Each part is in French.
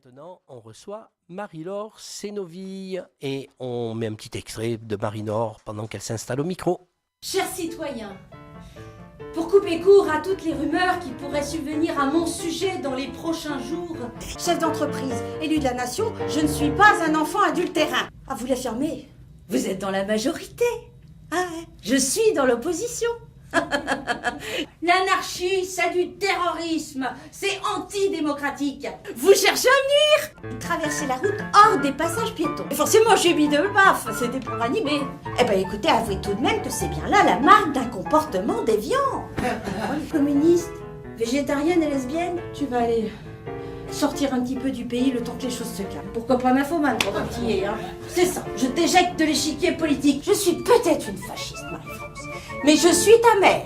Maintenant, on reçoit Marie-Laure Sénoville et on met un petit extrait de Marie-Laure pendant qu'elle s'installe au micro. Chers citoyens, pour couper court à toutes les rumeurs qui pourraient subvenir à mon sujet dans les prochains jours, Chef d'entreprise, élu de la nation, je ne suis pas un enfant adultérin. Ah, vous l'affirmez? vous êtes dans la majorité. Ah ouais. Je suis dans l'opposition. L'anarchie, c'est du terrorisme. C'est antidémocratique. Vous cherchez à venir? Traverser la route hors des passages piétons. Et forcément, j'ai mis de baffe, c'était pour animer. Eh ben écoutez, avouez tout de même que c'est bien là la marque d'un comportement déviant. Communiste, végétarienne et lesbienne, tu vas aller sortir un petit peu du pays le temps que les choses se calment. Pourquoi pas nymphomane pour t'y hein? C'est ça, je t'éjecte de l'échiquier politique. Je suis peut-être une fasciste, Marie-France, mais je suis ta mère.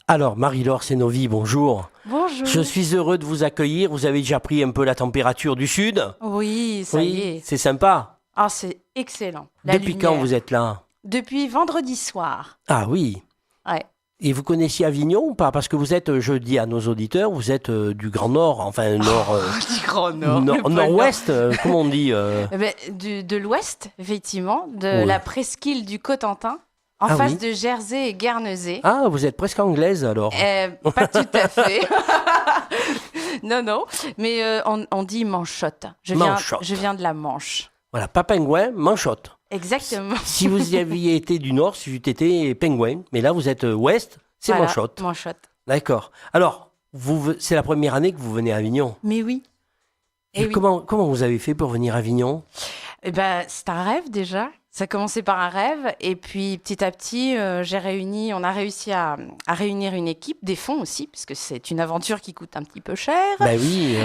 Alors, Marie-Laure Sénoville, bonjour. Bonjour. Je suis heureux de vous accueillir. Vous avez déjà pris un peu la température du Sud? Oui, ça y est. C'est sympa. Ah, c'est excellent. La Depuis lumière. quand vous êtes là? Depuis vendredi soir. Ah oui. Ouais. Et vous connaissiez Avignon ou pas? Parce que vous êtes, je dis à nos auditeurs, vous êtes du Grand Nord, enfin Nord... Du Grand Nord. Nord-Ouest, comment on dit De l'Ouest, effectivement, de la presqu'île du Cotentin, en face de Jersey et Guernesey. Ah, vous êtes presque anglaise alors. Pas tout à fait. non. Mais on dit Manchotte. Je viens de la Manche. Voilà, pas pingouin, Manchotte. Exactement. Si vous y aviez été du Nord, si j'étais été pingouin. Mais là, vous êtes Ouest, c'est voilà, Manchotte. Manchotte. D'accord. Alors, c'est la première année que vous venez à Avignon. Mais oui. Et comment vous avez fait pour venir à Avignon? Eh ben, c'est un rêve déjà. Ça a commencé par un rêve et puis petit à petit, on a réussi à réunir une équipe, des fonds aussi, parce que c'est une aventure qui coûte un petit peu cher. Ben oui,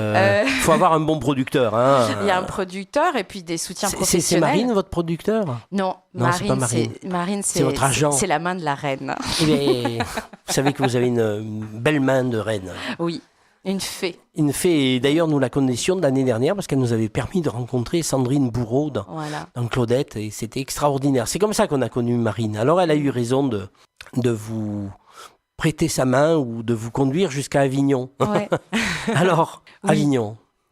faut avoir un bon producteur. Hein. Il y a un producteur et puis des soutiens professionnels. C'est Marine, votre producteur? Non, c'est pas Marine. Marine, c'est votre agent. C'est la main de la reine. Eh bien, vous savez que vous avez une belle main de reine. Oui. Une fée. Une fée, et d'ailleurs nous la connaissions de l'année dernière parce qu'elle nous avait permis de rencontrer Sandrine Bourreau dans Claudette et c'était extraordinaire. C'est comme ça qu'on a connu Marine. Alors elle a eu raison de vous prêter sa main ou de vous conduire jusqu'à Avignon. Ouais. Alors, oui.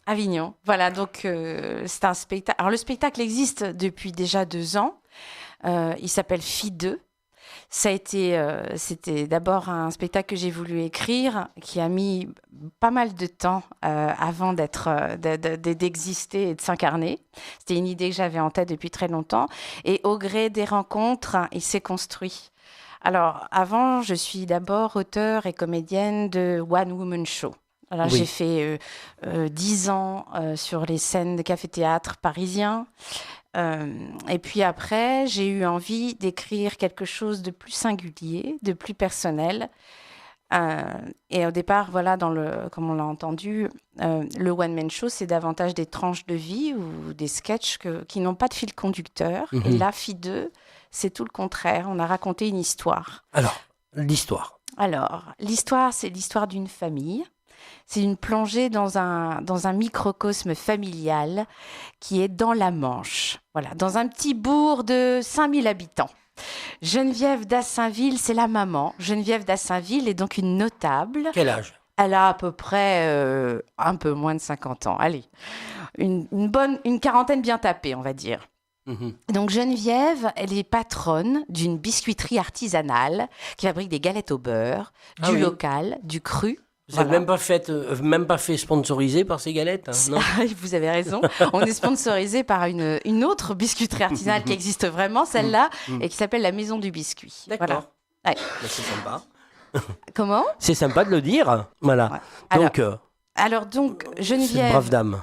Avignon, voilà, donc c'est un spectacle. Alors le spectacle existe depuis déjà 2 ans. Il s'appelle Fille 2. C'était d'abord un spectacle que j'ai voulu écrire, qui a mis pas mal de temps avant d'exister et de s'incarner. C'était une idée que j'avais en tête depuis très longtemps. Et au gré des rencontres, il s'est construit. Alors, avant, je suis d'abord auteure et comédienne de One Woman Show. Alors, j'ai fait 10 ans sur les scènes de café-théâtre parisiens. Et puis après, j'ai eu envie d'écrire quelque chose de plus singulier, de plus personnel. Et au départ, voilà, comme on l'a entendu, le one-man show, c'est davantage des tranches de vie ou des sketchs qui n'ont pas de fil conducteur. Mm-hmm. Et là, Fille 2, c'est tout le contraire. On a raconté une histoire. Alors, l'histoire, c'est l'histoire d'une famille. C'est une plongée dans un microcosme familial qui est dans la Manche. Voilà, dans un petit bourg de 5000 habitants. Geneviève d'Assainville, c'est la maman. Geneviève d'Assainville est donc une notable. Quel âge? Elle a à peu près un peu moins de 50 ans. Allez, une quarantaine bien tapée, on va dire. Mmh. Donc Geneviève, elle est patronne d'une biscuiterie artisanale qui fabrique des galettes au beurre, du local, du cru. Vous n'êtes même pas fait sponsoriser par ces galettes, hein, non? Vous avez raison. On est sponsorisé par une autre biscuiterie artisanale qui existe vraiment, celle-là, et qui s'appelle la Maison du Biscuit. D'accord. Voilà. Ouais. Mais c'est sympa. Comment? C'est sympa de le dire. Voilà. Ouais. Donc, Geneviève,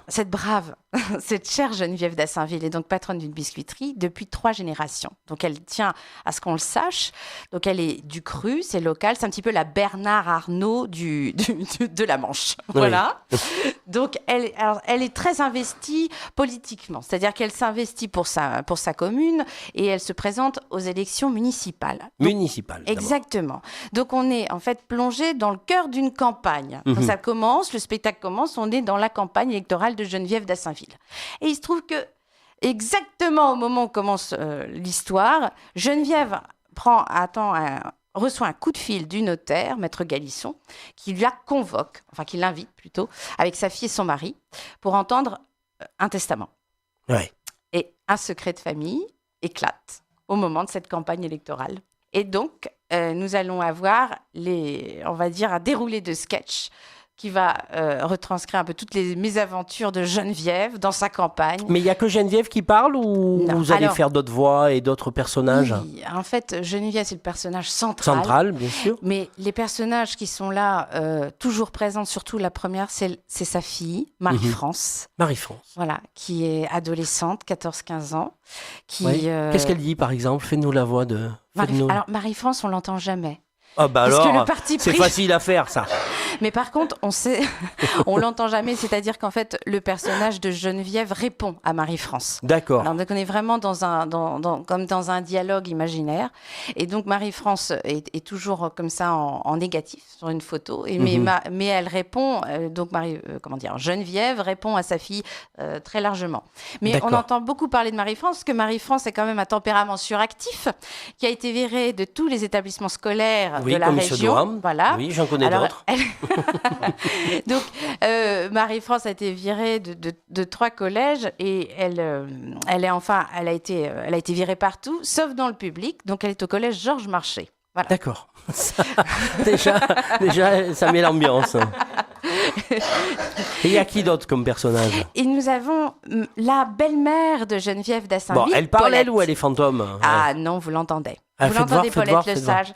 cette brave dame, cette chère Geneviève d'Assainville est donc patronne d'une biscuiterie depuis 3 générations. Donc, elle tient à ce qu'on le sache. Donc, elle est du cru, c'est local, c'est un petit peu la Bernard Arnault de la Manche. Voilà. Oui. Donc, elle est très investie politiquement, c'est-à-dire qu'elle s'investit pour sa commune et elle se présente aux élections municipales. Exactement. Donc, on est en fait plongé dans le cœur d'une campagne. Quand ça commence, le spectacle commence, on est dans la campagne électorale de Geneviève d'Assainville. Et il se trouve que exactement au moment où commence l'histoire, Geneviève reçoit un coup de fil du notaire, maître Galisson, qui qui l'invite plutôt, avec sa fille et son mari, pour entendre un testament. Ouais. Et un secret de famille éclate au moment de cette campagne électorale. Et donc, nous allons avoir un déroulé de sketch qui va retranscrire un peu toutes les mésaventures de Geneviève dans sa campagne. Mais il n'y a que Geneviève qui parle ou vous allez faire d'autres voix et d'autres personnages? Oui, en fait, Geneviève, c'est le personnage central. Central, bien sûr. Mais les personnages qui sont là, toujours présents, surtout la première, c'est sa fille, Marie-France. Marie-France. Voilà, qui est adolescente, 14-15 ans. Qu'est-ce qu'elle dit, par exemple? Fais-nous la voix de... Alors, Marie-France, on l'entend jamais. Ah bah Parce alors, que le parti c'est facile à faire, ça. Mais par contre, on l'entend jamais, c'est-à-dire qu'en fait, le personnage de Geneviève répond à Marie-France. D'accord. Alors, donc on est vraiment comme dans un dialogue imaginaire. Et donc, Marie-France est toujours comme ça en négatif sur une photo. Mais elle répond, Geneviève répond à sa fille très largement. Mais on entend beaucoup parler de Marie-France, parce que Marie-France est quand même un tempérament suractif, qui a été viré de tous les établissements scolaires de la région. Voilà. Oui, j'en connais d'autres. Donc, Marie-France a été virée de 3 collèges et elle a été virée partout, sauf dans le public. Donc, elle est au collège Georges Marchais. Voilà. D'accord. Déjà, ça met l'ambiance. Et il y a qui d'autre comme personnage? Et nous avons la belle-mère de Geneviève d'Assinville. Bon, elle parle, elle, ou elle est fantôme? Ah non, vous l'entendez. Ah, vous l'entendez, Paulette le Sage.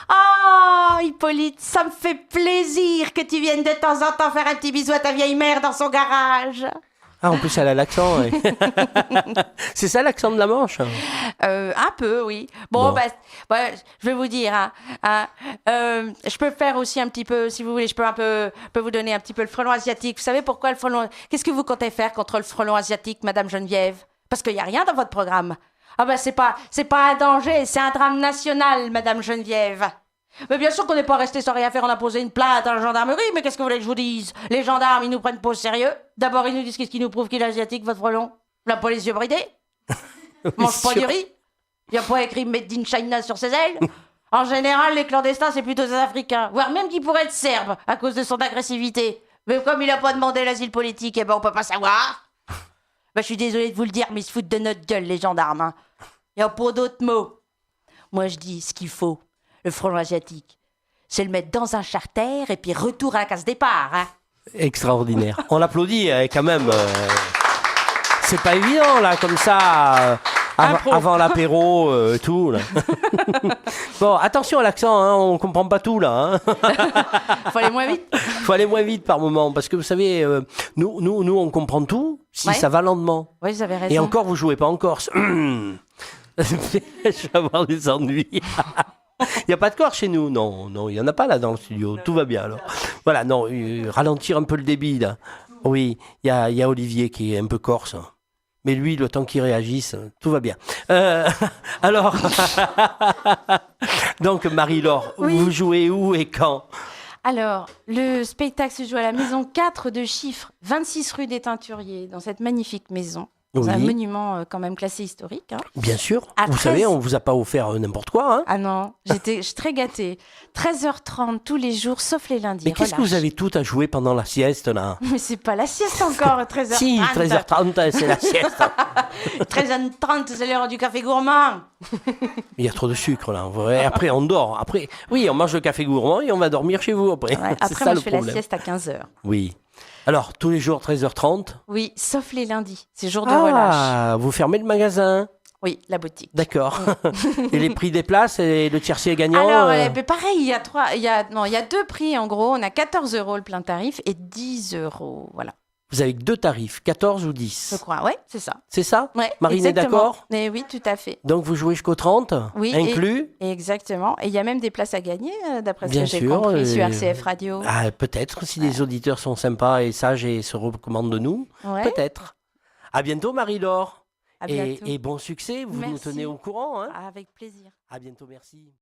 Ah, Hippolyte, ça me fait plaisir que tu viennes de temps en temps faire un petit bisou à ta vieille mère dans son garage. Ah, en plus, elle a l'accent. Ouais. C'est ça l'accent de la Manche? Un peu, oui. Bon. Je vais vous dire, je peux faire aussi un petit peu, si vous voulez, je peux vous donner un petit peu le frelon asiatique. Vous savez pourquoi le frelon... Qu'est-ce que vous comptez faire contre le frelon asiatique, Madame Geneviève? Parce qu'il n'y a rien dans votre programme. Ah ben, c'est pas un danger, c'est un drame national, Madame Geneviève. Mais bien sûr qu'on n'est pas resté sans rien faire, on a posé une plainte à la gendarmerie, mais qu'est-ce que vous voulez que je vous dise? Les gendarmes, ils nous prennent pas au sérieux. D'abord, ils nous disent qu'est-ce qui nous prouve qu'il est asiatique, votre frelon? La pas les yeux bridés? Mange pas du riz? Il n'y a pas écrit Made in China sur ses ailes? En général, les clandestins, c'est plutôt des Africains, voire même qui pourraient être Serbes, à cause de son agressivité. Mais comme il n'a pas demandé l'asile politique, on peut pas savoir. Je suis désolée de vous le dire, mais ils se foutent de notre gueule, les gendarmes. Il n'y a pas d'autres mots. Moi, je dis ce qu'il faut. Le frelon asiatique, c'est le mettre dans un charter et puis retour à la case départ. Extraordinaire. On l'applaudit quand même. C'est pas évident, là, comme ça, avant l'apéro, tout. Là. Bon, attention à l'accent, on comprend pas tout, là. Faut aller moins vite. Faut aller moins vite par moment, parce que vous savez, nous, on comprend tout si ça va lentement. Oui, vous avez raison. Et encore, vous jouez pas en Corse. Je vais avoir des ennuis. Il n'y a pas de Corse chez nous. Non, il n'y en a pas là dans le studio. Tout va bien alors. Voilà, non, ralentir un peu le débit là. Oui, il y a Olivier qui est un peu corse. Mais lui, le temps qu'il réagisse, tout va bien. Alors, donc Marie-Laure, vous jouez où et quand? Alors, le spectacle se joue à la maison 4 de Chiffres, 26 rue des Teinturiers, dans cette magnifique maison. C'est un monument quand même classé historique. Bien sûr. Vous savez, on ne vous a pas offert n'importe quoi. Ah non, je suis très gâtée. 13h30 tous les jours, sauf les lundis. Mais qu'est-ce que vous avez tout à jouer pendant la sieste, là? Mais c'est pas la sieste encore, 13h30. Si, 13h30, c'est la sieste. 13h30, c'est l'heure du café gourmand. Il y a trop de sucre, là. Après, on dort. Après, oui, on mange le café gourmand et on va dormir chez vous après. Ouais, après, moi, je fais la sieste à 15h. Oui. Alors, tous les jours, 13h30? Oui, sauf les lundis. C'est jour de relâche. Ah, vous fermez le magasin? Oui, la boutique. D'accord. Et les prix des places et le tiercé est gagnant? Alors, pareil, il y a 2 prix en gros. On a 14 € le plein tarif et 10 €. Voilà. Vous avez 2 tarifs, 14 ou 10? Je crois, oui, c'est ça. C'est ça? Ouais, Marine est d'accord? Oui, tout à fait. Donc vous jouez jusqu'au 30? Oui. Inclus? Exactement. Et il y a même des places à gagner, d'après ce que j'ai compris, sur RCF Radio. Ah, peut-être, si les auditeurs sont sympas et sages et se recommandent de nous. Ouais. Peut-être. À bientôt, Marie-Laure. Et bon succès, vous nous tenez au courant. Avec plaisir. À bientôt, merci.